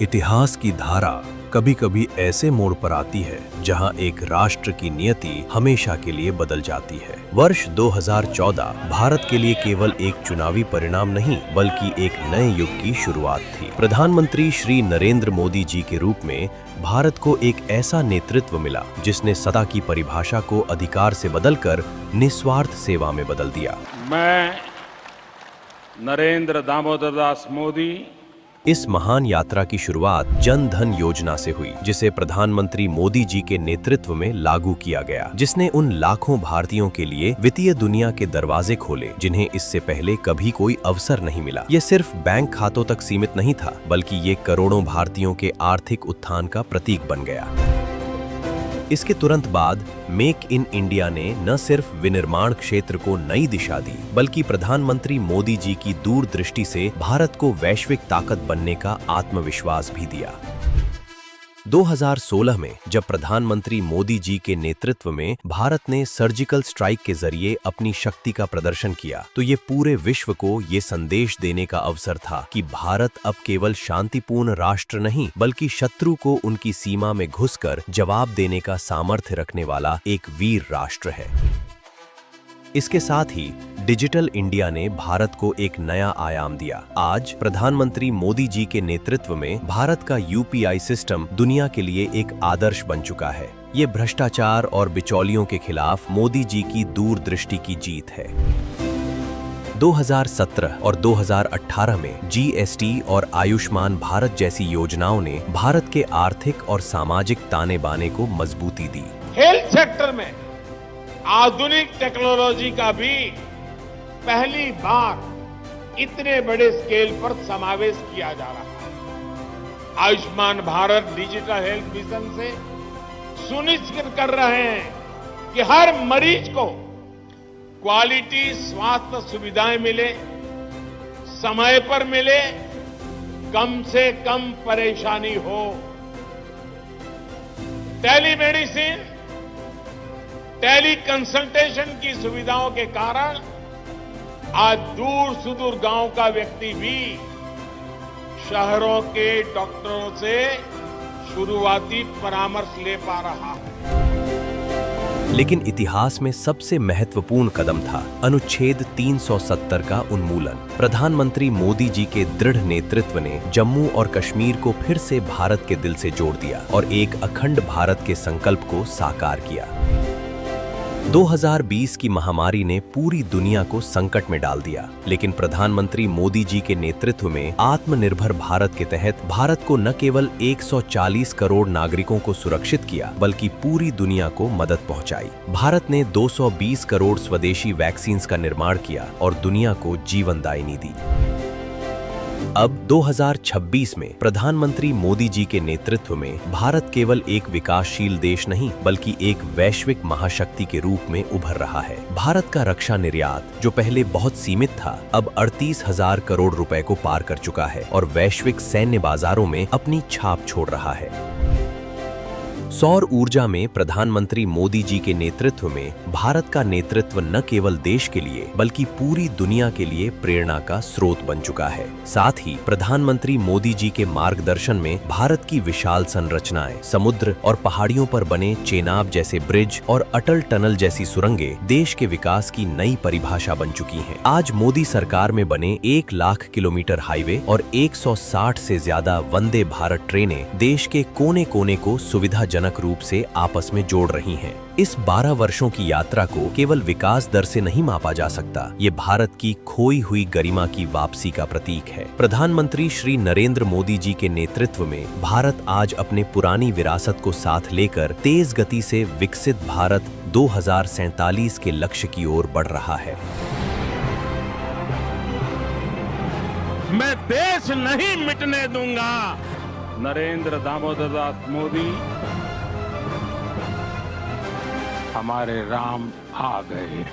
इतिहास की धारा कभी कभी ऐसे मोड़ पर आती है जहां एक राष्ट्र की नियति हमेशा के लिए बदल जाती है। वर्ष 2014 भारत के लिए केवल एक चुनावी परिणाम नहीं बल्कि एक नए युग की शुरुआत थी। प्रधानमंत्री श्री नरेंद्र मोदी जी के रूप में भारत को एक ऐसा नेतृत्व मिला जिसने सत्ता की परिभाषा को अधिकार से बदलकर निस्वार्थ सेवा में बदल दिया। मैं नरेंद्र दामोदर दास मोदी इस महान यात्रा की शुरुआत जन धन योजना से हुई, जिसे प्रधानमंत्री मोदी जी के नेतृत्व में लागू किया गया, जिसने उन लाखों भारतीयों के लिए वित्तीय दुनिया के दरवाजे खोले जिन्हें इससे पहले कभी कोई अवसर नहीं मिला। ये सिर्फ बैंक खातों तक सीमित नहीं था, बल्कि ये करोड़ों भारतीयों के आर्थिक उत्थान का प्रतीक बन गया। इसके तुरंत बाद मेक इन इंडिया ने न सिर्फ विनिर्माण क्षेत्र को नई दिशा दी, बल्कि प्रधानमंत्री मोदी जी की दूरदृष्टि से भारत को वैश्विक ताकत बनने का आत्मविश्वास भी दिया। 2016 में जब प्रधानमंत्री मोदी जी के नेतृत्व में भारत ने सर्जिकल स्ट्राइक के जरिए अपनी शक्ति का प्रदर्शन किया, तो ये पूरे विश्व को ये संदेश देने का अवसर था कि भारत अब केवल शांतिपूर्ण राष्ट्र नहीं बल्कि शत्रु को उनकी सीमा में घुसकर जवाब देने का सामर्थ्य रखने वाला एक वीर राष्ट्र है। इसके साथ ही डिजिटल इंडिया ने भारत को एक नया आयाम दिया। आज प्रधानमंत्री मोदी जी के नेतृत्व में भारत का यूपीआई सिस्टम दुनिया के लिए एक आदर्श बन चुका है। ये भ्रष्टाचार और बिचौलियों के खिलाफ मोदी जी की दूरदृष्टि की जीत है। 2017 और 2018 में जीएसटी और आयुष्मान भारत जैसी योजनाओं ने भारत के आर्थिक और सामाजिक ताने बाने को मजबूती दी। हेल्थ सेक्टर में आधुनिक टेक्नोलॉजी का भी पहली बार इतने बड़े स्केल पर समावेश किया जा रहा है। Ayushman Bharat digital health mission से सुनिश्चित कर रहे हैं कि हर मरीज को क्वालिटी स्वास्थ्य सुविधाएं मिले, समय पर मिले, कम से कम परेशानी हो। टेलीमेडिसिन, टेली कंसल्टेशन की सुविधाओं के कारण आज दूर सुदूर गांव का व्यक्ति भी शहरों के डॉक्टरों से शुरुआती परामर्श ले पा रहा है। लेकिन इतिहास में सबसे महत्वपूर्ण कदम था अनुच्छेद 370 का उन्मूलन। प्रधानमंत्री मोदी जी के दृढ़ नेतृत्व ने जम्मू और कश्मीर को फिर से भारत के दिल से जोड़ दिया और एक अखंड भारत के संकल्प को साकार किया। 2020 की महामारी ने पूरी दुनिया को संकट में डाल दिया, लेकिन प्रधानमंत्री मोदी जी के नेतृत्व में आत्मनिर्भर भारत के तहत भारत को न केवल 140 करोड़ नागरिकों को सुरक्षित किया बल्कि पूरी दुनिया को मदद पहुंचाई। भारत ने 220 करोड़ स्वदेशी वैक्सीन्स का निर्माण किया और दुनिया को जीवनदायिनी दी। अब 2026 में प्रधानमंत्री मोदी जी के नेतृत्व में भारत केवल एक विकासशील देश नहीं बल्कि एक वैश्विक महाशक्ति के रूप में उभर रहा है। भारत का रक्षा निर्यात जो पहले बहुत सीमित था, अब 38,000 करोड़ रुपए को पार कर चुका है और वैश्विक सैन्य बाजारों में अपनी छाप छोड़ रहा है। सौर ऊर्जा में प्रधानमंत्री मोदी जी के नेतृत्व में भारत का नेतृत्व न केवल देश के लिए बल्कि पूरी दुनिया के लिए प्रेरणा का स्रोत बन चुका है। साथ ही प्रधानमंत्री मोदी जी के मार्गदर्शन में भारत की विशाल संरचनाएं, समुद्र और पहाड़ियों पर बने चेनाब जैसे ब्रिज और अटल टनल जैसी सुरंगें देश के विकास की नई परिभाषा बन चुकी हैं। आज मोदी सरकार में बने 1 लाख किलोमीटर हाईवे और 160 से ज्यादा वंदे भारत ट्रेनें देश के कोने कोने को सुविधाजनक रूप से आपस में जोड़ रही हैं। इस 12 वर्षों की यात्रा को केवल विकास दर से नहीं मापा जा सकता, ये भारत की खोई हुई गरिमा की वापसी का प्रतीक है। प्रधानमंत्री श्री नरेंद्र मोदी जी के नेतृत्व में भारत आज अपने पुरानी विरासत को साथ लेकर तेज गति से विकसित भारत 2047 के लक्ष्य की ओर बढ़ रहा है। मैं देश नहीं मिटने दूंगा। नरेंद्र दामोदर दास मोदी हमारे राम आ गए।